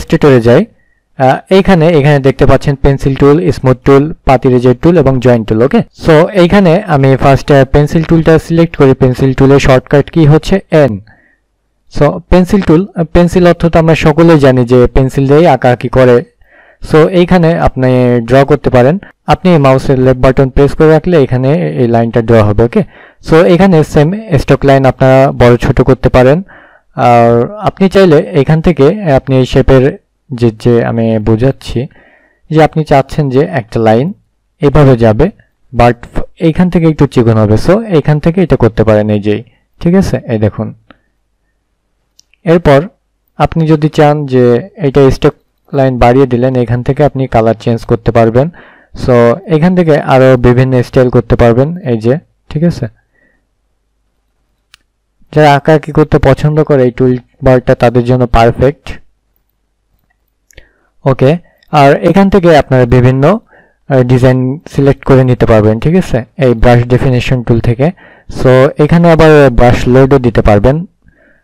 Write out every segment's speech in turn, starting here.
ইলাস্ট্রেটরে যাই, এইখানে দেখতে পাচ্ছেন পেন্সিল টুল, স্মুথ টুল, পাত ইরেজার টুল এবং জয়েন্ট টুল। ওকে, সো এইখানে আমি ফার্স্ট পেন্সিল টুলটা সিলেক্ট করি। পেন্সিল টুলের শর্টকাট কি হচ্ছে এন। সো পেন্সিল টুল, পেন্সিল অর্থ তো আমরা সকলেই জানি যে পেন্সিল দিয়েই আঁকাআঁকি করে। সো এইখানে আপনি ড্র করতে পারেন। আপনি মাউসের লেফট বাটন প্রেস করে রাখলে এখানে এই লাইনটা ড্র হবে। ওকে, সো এখানে সেম স্টক লাইন আপনারা বড় ছোট করতে পারেন। আর আপনি চাইলে এখান থেকে আপনি এই শেপের যে আমি বোঝাচ্ছি যে আপনি চাচ্ছেন যে একটা লাইন এভাবে যাবে, বাট এইখান থেকে একটু চিকন হবে। সো এইখান থেকে এটা করতে পারেন, এই যে, ঠিক আছে, এই দেখুন। এরপর আপনি যদি চান যে এটা স্টক লাইন বাড়িয়ে দিলেন, এখান থেকে আপনি কালার চেঞ্জ করতে পারবেন। সো এখান থেকে আরো বিভিন্ন স্টাইল করতে পারবেন, এই যে, ঠিক আছে। যারা আঁকাআঁকি করতে পছন্দ করে এই টুল বারটা তাদের জন্য পারফেক্ট। ওকে, আর এখান থেকে আপনারা বিভিন্ন ডিজাইন সিলেক্ট করে নিতে পারবেন, ঠিক আছে, এই ব্রাশ ডেফিনেশন টুল থেকে। সো এখানে আবার ব্রাশ লোডও দিতে পারবেন।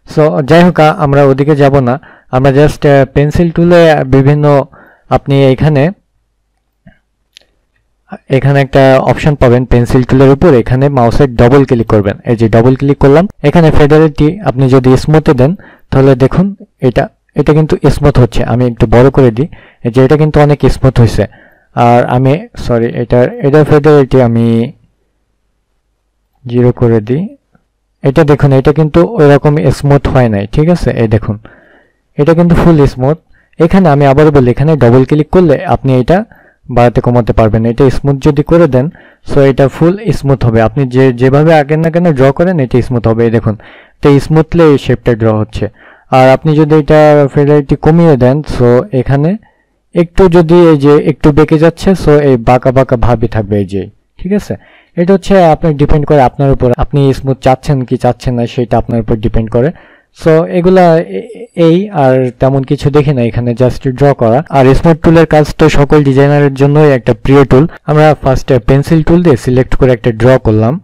সো যাই হোক, আমরা ওদিকে যাব না, আমরা জাস্ট পেন্সিল টুলে বিভিন্ন আপনি এখানে একটা অপশন পাবেন পেন্সিল টুলের উপর। এখানে মাউসের ডবল ক্লিক করবেন, এই যে ডবল ক্লিক করলাম। এখানে ফেডারেটি আপনি যদি স্মুথে দেন তাহলে দেখুন এটা কিন্তু স্মুথ হচ্ছে। আমি একটু বড় করে দিই, যে এটা কিন্তু অনেক স্মুথ হয়েছে। আর আমি সরি, এটার ফেডারেটি আমি 0 করে দিই। এটা দেখুন, এটা কিন্তু ওইরকম স্মুথ হয় নাই, ঠিক আছে, এই দেখুন এটা কিন্তু ফুল স্মুথ। এখানে আমি আবার বলি, এখানে ডবল ক্লিক করলে আপনি এটা বাড়াতে কমাতে পারবেন। এটা স্মুথ যদি করে দেন, সো এটা ফুল স্মুথ হবে। আপনি যেভাবে আগে না কেন ড্র করেন এটা স্মুথ হবে, এই দেখুন এটা স্মুথলি এই শেপটা ড্র হচ্ছে। আর আপনি যদি এটা ফেডারেটি কমিয়ে দেন, সো এখানে একটু যদি এই যে একটু বেঁকে যাচ্ছে, সো এই বাঁকা বাঁকা ভাবই থাকবে, এই যে, ঠিক আছে। এটা হচ্ছে আপনার ডিপেন্ড করে আপনার উপর, আপনি স্মুথ চাচ্ছেন কি চাচ্ছেন না সেটা আপনার উপর ডিপেন্ড করে। সো এগুলা এই আর তেমন কিছু দেখি না, এখানে জাস্ট ড্র করা। আর স্মুথ টুলের কাজ তো সকল ডিজাইনারের জন্যই একটা প্রিয় টুল। আমরা ফার্স্টে পেন্সিল টুল দিয়ে সিলেক্ট করে একটা ড্র করলাম।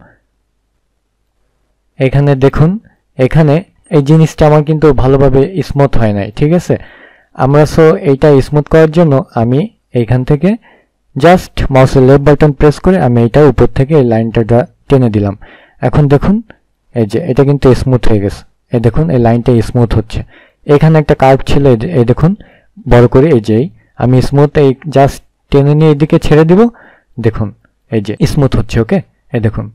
এখানে দেখুন, এখানে এই জিনিসটা আমার কিন্তু ভালোভাবে স্মুথ হয় নাই, ঠিক আছে। আমরা সো এইটা স্মুথ করার জন্য আমি এইখান থেকে জাস্ট মাউসের লেফট বাটন প্রেস করে আমি এটা উপর থেকে এই লাইনটা টেনে দিলাম। এখন দেখুন এই যে এটা কিন্তু স্মুথ হয়ে গেছে, এই দেখুন এই লাইনটা স্মুথ হচ্ছে। এখানে একটা কার্ভ ছিল, এই দেখুন বড় করে, এই যে আমি স্মুথ এই জাস্ট টেনে নিয়ে এদিকে ছেড়ে দিব, দেখুন এই যে স্মুথ হচ্ছে। ওকে, এই দেখুন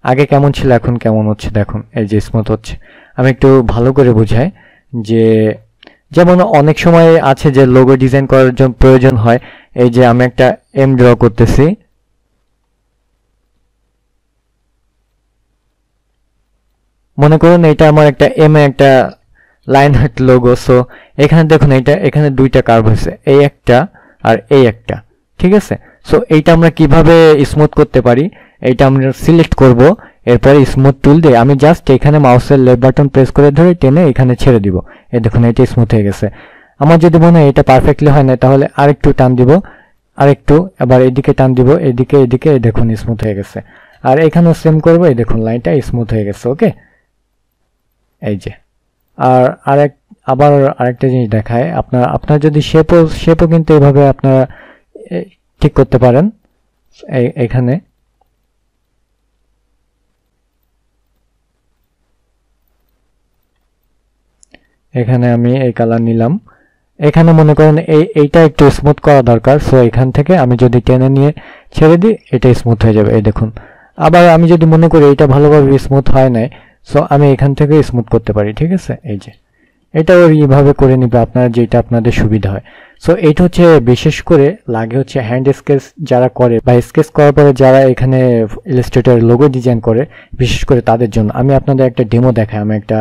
আগে কেমন ছিল এখন কেমন হচ্ছে, দেখুন এই যে স্মুথ হচ্ছে। আমি একটু ভালো করে বোঝাই যে যেমন অনেক সময় আছে যে লোগো ডিজাইন করার জন্য প্রয়োজন হয়। এই যে আমি একটা এম ড্র করতেছি, মনে করুন এটা আমার একটা এম এ একটা লাইন হার্ট লোগো। সো এখানে দেখুন এখানে দুইটা কার্ভ হয়েছে, এই একটা আর এই একটা, ঠিক আছে। সো এইটা আমরা কিভাবে স্মুথ করতে পারি, এইটা আমরা সিলেক্ট করব। এরপরে স্মুথ টুল দিয়ে আমি জাস্ট এখানে মাউসের লেফট বাটন প্রেস করে ধরে টেনে এখানে ছেড়ে দিব, এই দেখুন এটা স্মুথ হয়ে গেছে। আমার যদি মনে হয় এটা পারফেক্টলি হয় না তাহলে আরেকটু টান দিব, আরেকটু, আবার এদিকে টান দিব, এদিকে এই দেখুন স্মুথ হয়ে গেছে। আর এখানেও সেম করব, এই দেখুন লাইনটা স্মুথ হয়ে গেছে। ওকে, এই যে। আর আবার আরেকটা জিনিস দেখায়, আপনার যদি শেপও কিন্তু এইভাবে আপনারা ঠিক করতে পারেন। এখানে আমি এই কালার নিলাম। এখানে মনে করেন এইটা একটু স্মুথ করা দরকার। সো এখান থেকে আমি যদি টেনে নিয়ে ছেড়ে দিই এটা স্মুথ হয়ে যাবে, এই দেখুন। আবার আমি যদি মনে করি এটা ভালোভাবে স্মুথ হয় নাই, সো আমি এখান থেকে স্মুথ করতে পারি, ঠিক আছে। এই যে এটা এইভাবে করে নিবে আপনারা, যেটা আপনাদের সুবিধা হয়। সো এইটা হচ্ছে বিশেষ করে লাগে হচ্ছে হ্যান্ড স্কেচ যারা করে বা স্কেচ করার পরে যারা এখানে ইলাস্ট্রেটর লোগো ডিজাইন করে, বিশেষ করে তাদের জন্য। আমি আপনাদের একটা ডেমো দেখাই, আমি একটা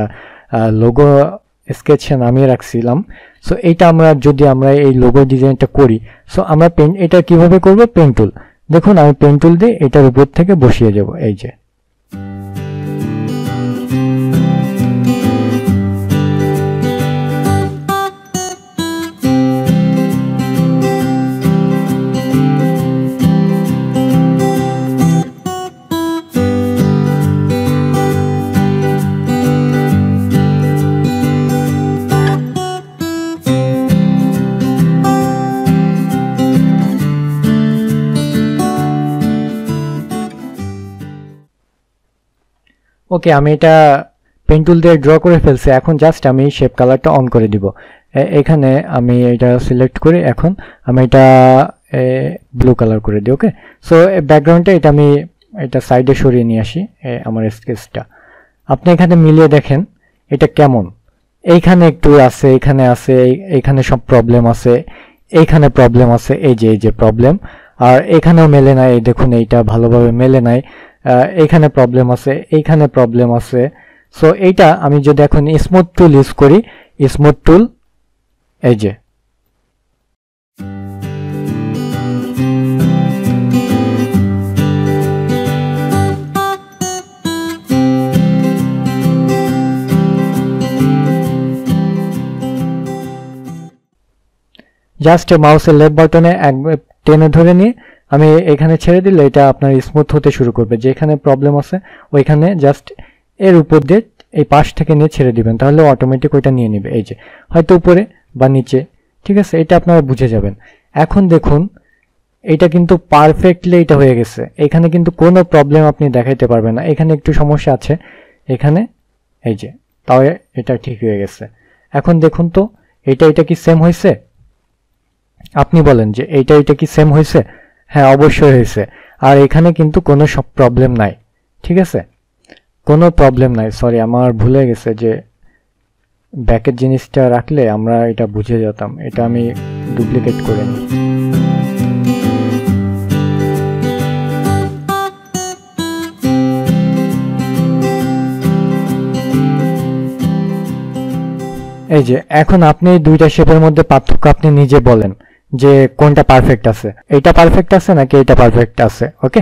লোগো স্কেচ নামিয়ে রাখছিলাম। সো এইটা আমরা এই লোগো ডিজাইনটা করি, সো আমরা এটা কিভাবে করব, পেন টুল। দেখুন আমি পেন টুল দিয়ে এটার উপর থেকে বসিয়ে যাব, এই যে। ওকে, আমি এটা পেন টুল দিয়ে ড্র করে ফেলছি। এখন জাস্ট আমি শেপ কালারটা অন করে দিব। এখানে আমি এটা সিলেক্ট করে এখন আমি এটা ব্লু কালার করে দিই। ওকে, সো ব্যাকগ্রাউন্ডটা এটা আমি এটা সাইডে সরিয়ে নিয়ে আসি আমার স্কেচটা। আপনি এখানে মিলিয়ে দেখেন এটা কেমন। এইখানে একটু আছে, এখানে আছে, এইখানে সব প্রবলেম আছে, এইখানে প্রবলেম আছে, এই যে প্রবলেম। আর এখানেও মেলে নাই, দেখুন এইটা ভালোভাবে মেলে নাই। এইখানে প্রবলেম আছে, এইখানে প্রবলেম আছে। সো এইটা আমি যদি এখন স্মুথ টুল ইউজ করি, স্মুথ টুল এই যে জাস্ট মাউসের লেফট বাটনে টেনে ধরে নিয়ে আমি এখানে ছেড়ে দিলে এটা আপনার স্মুথ হতে শুরু করবে। যেখানে প্রবলেম আছে ওইখানে জাস্ট এর উপর দিয়ে এই পাশ থেকে নিয়ে ছেড়ে দিবেন, তাহলে অটোমেটিক ওইটা নিয়ে নেবে। এই যে হয়তো উপরে বা নিচে, ঠিক আছে, এটা আপনারা বুঝে যাবেন। এখন দেখুন এটা কিন্তু পারফেক্টলি এটা হয়ে গেছে। এখানে কিন্তু কোনো প্রবলেম আপনি দেখাইতে পারবেন না। এখানে একটু সমস্যা আছে এখানে, এই যে, তাও এটা ঠিক হয়ে গেছে। এখন দেখুন তো এটা কি সেম হয়েছে? আপনি বলেন যে এটা কি সেম হয়েছে? হ্যাঁ, অবশ্যই হয়েছে। আর এখানে কিন্তু কোনো সব প্রবলেম নাই, ঠিক আছে, কোনো প্রবলেম নাই। সরি, আমার ভুলে গেছে যে ব্যাকের জিনিসটা রাখলে আমরা এটা বুঝে যেতাম। এটা আমি ডুপ্লিকেট করে নিই। এই যে এখন আপনি দুইটা শেপের মধ্যে পার্থক্য আপনি নিজে বলেন যে কোনটা পারফেক্ট আছে, এটা পারফেক্ট আছে নাকি এটা পারফেক্ট আছে। ওকে,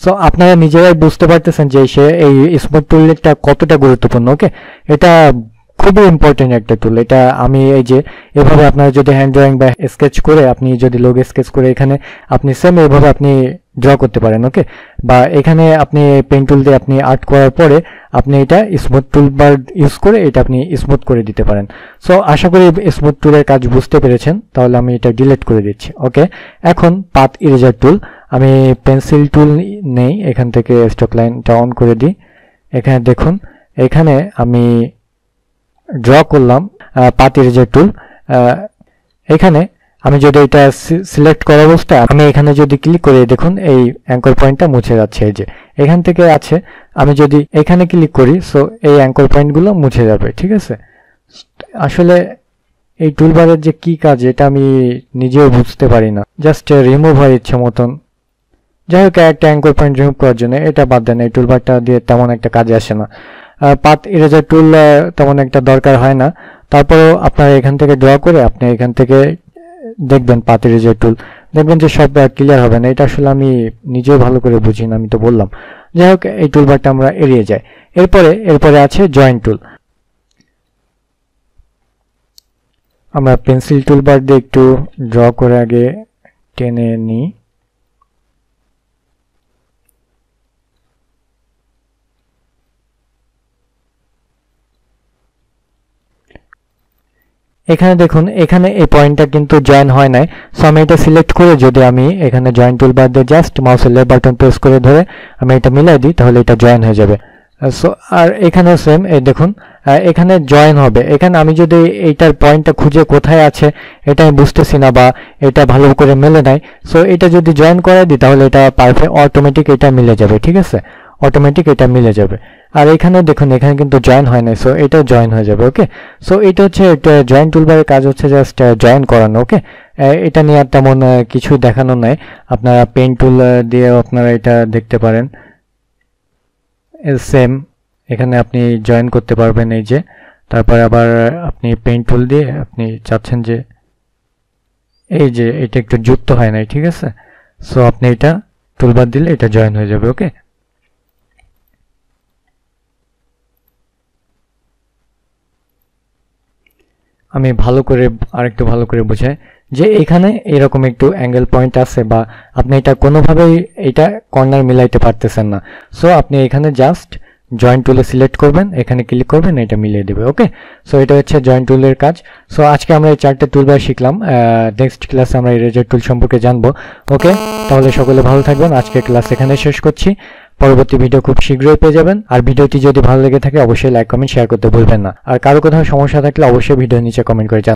সো আপনারা নিজেরাই বুঝতে পারতেছেন যে এই স্মুথ টুলটা কতটা গুরুত্বপূর্ণ। ওকে, এটা খুবই ইম্পর্টেন্ট একটা টুল। এটা আমি এই যে এভাবে আপনারা যদি হ্যান্ড ড্রয়িং বা স্কেচ করে আপনি যদি লোগো স্কেচ করে এখানে আপনি সেম এইভাবে আপনি ড্র করতে পারেন। ওকে, বা এখানে আপনি পেন টুল দিয়ে আপনি আর্ট করার পরে আপনি এটা স্মুথ টুল বার ইউজ করে এটা আপনি স্মুথ করে দিতে পারেন। সো আশা করি স্মুথ টুলের কাজ বুঝতে পেরেছেন। তাহলে আমি এটা ডিলিট করে দিচ্ছি। ওকে, এখন পাথ ইরেজার টুল, আমি পেন্সিল টুল নেই, এখান থেকে স্ট্রোক লাইনটা অন করে দিই। এখানে দেখুন এখানে আমি ড্র করলাম পাথ ইরেজার টুল। এখানে আমি যদি এটা সিলেক্ট করা অবস্থায় আমি এখানে যদি ক্লিক করি, দেখুন এই অ্যাঙ্কর পয়েন্টটা মুছে যাচ্ছে। এই যে এখান থেকে আছে, আমি যদি এখানে ক্লিক করি সো এই অ্যাঙ্কর পয়েন্টগুলো মুছে যাবে। ঠিক আছে, আসলে এই টুলবারের যে কি কাজ এটা আমি নিজেও বুঝতে পারি না, জাস্ট রিমুভ হয় ইচ্ছে মতন। যাই হোক, একটা অ্যাঙ্কর পয়েন্ট রিমুভ করার জন্য এটা বাদ দেন, এই টুলবারটা দিয়ে তেমন একটা কাজে আসে না। পাথ ইরেজার টুল তেমন একটা দরকার হয় না। তারপরেও আপনারা এখান থেকে ড্র করে আপনি এখান থেকে দেখবেন পাথ ইরেজার টুল, দেখবেন যে সব ক্লিয়ার হবে না। এটা আসলে আমি নিজেও ভালো করে বুঝি না, আমি তো বললাম। যাই হোক, এই টুলবারটা আমরা এড়িয়ে যাই। এরপরে আছে জয়েন্ট টুল। আমরা পেন্সিল টুলবার দিয়ে একটু ড্র করে আগে টেনে নিই। এখানে দেখুন এখানে এই পয়েন্টটা কিন্তু জয়েন হয় নাই। সো আমি এটা সিলেক্ট করে যদি আমি এখানে জয়েন্ট টুলবার দিয়ে জাস্ট মাউসের লেফট বাটন প্রেস করে ধরে আমি এটা মিলাই দিই, তাহলে এটা জয়েন হয়ে যাবে। সো আর এখানে সেম, এই দেখুন এখানে জয়েন হবে। এখানে আমি যদি এইটার পয়েন্টটা খুঁজে কোথায় আছে এটা আমি বুঝতেছি না বা এটা ভালো করে মেলে নাই, সো এটা যদি জয়েন করে দিই তাহলে এটা পারফেক্ট অটোমেটিক এটা মিলে যাবে। ঠিক আছে, অটোমেটিক এটা মিলে যাবে। আর এখানে দেখুন এখানে কিন্তু জয়েন হয় নাই, সো এটাও জয়েন হয়ে যাবে। ওকে, সো এটা হচ্ছে জয়েন্ট টুলবারের কাজ হচ্ছে জাস্ট জয়েন করানো। ওকে, এটা নিয়ে আর তেমন কিছু দেখানো নাই। আপনারা পেন টুল দিয়ে আপনারা এটা দেখতে পারেন, সেম এখানে আপনি জয়েন করতে পারবেন। এই যে তারপরে আবার আপনি পেন টুল দিয়ে আপনি চাচ্ছেন যে এই যে এটা একটু যুক্ত হয় নাই, ঠিক আছে, সো আপনি এটা টুলবার দিলে এটা জয়েন হয়ে যাবে। ওকে, আমি আরেকটু ভালো করে বুঝাই যে এখানে এরকম একটু অ্যাঙ্গেল পয়েন্ট আছে বা আপনি এটা কোনোভাবেই এটা কর্নার মিলাইতে পারতেছেন না, সো আপনি এখানে জাস্ট জয়েন্ট টুলে সিলেক্ট করবেন, এখানে ক্লিক করবেন, এটা মিলিয়ে দেবে। ওকে, সো এটা হচ্ছে জয়েন্ট টুলের কাজ। সো আজকে আমরা এই চারটে টুলবার শিখলাম। নেক্সট ক্লাসে আমরা ইরেজার টুল সম্পর্কে জানবো। ওকে, তাহলে সকলে ভালো থাকবেন। আজকের ক্লাস এখানে শেষ করছি। পরবর্তী ভিডিও খুব শীঘ্রই পেয়ে যাবেন। আর ভিডিওটি যদি ভালো লেগে থাকে অবশ্যই লাইক, কমেন্ট, শেয়ার করতে ভুলবেন না। আর কারো কোথাও সমস্যা থাকলে অবশ্যই ভিডিওর নিচে কমেন্ট করে জানাবেন।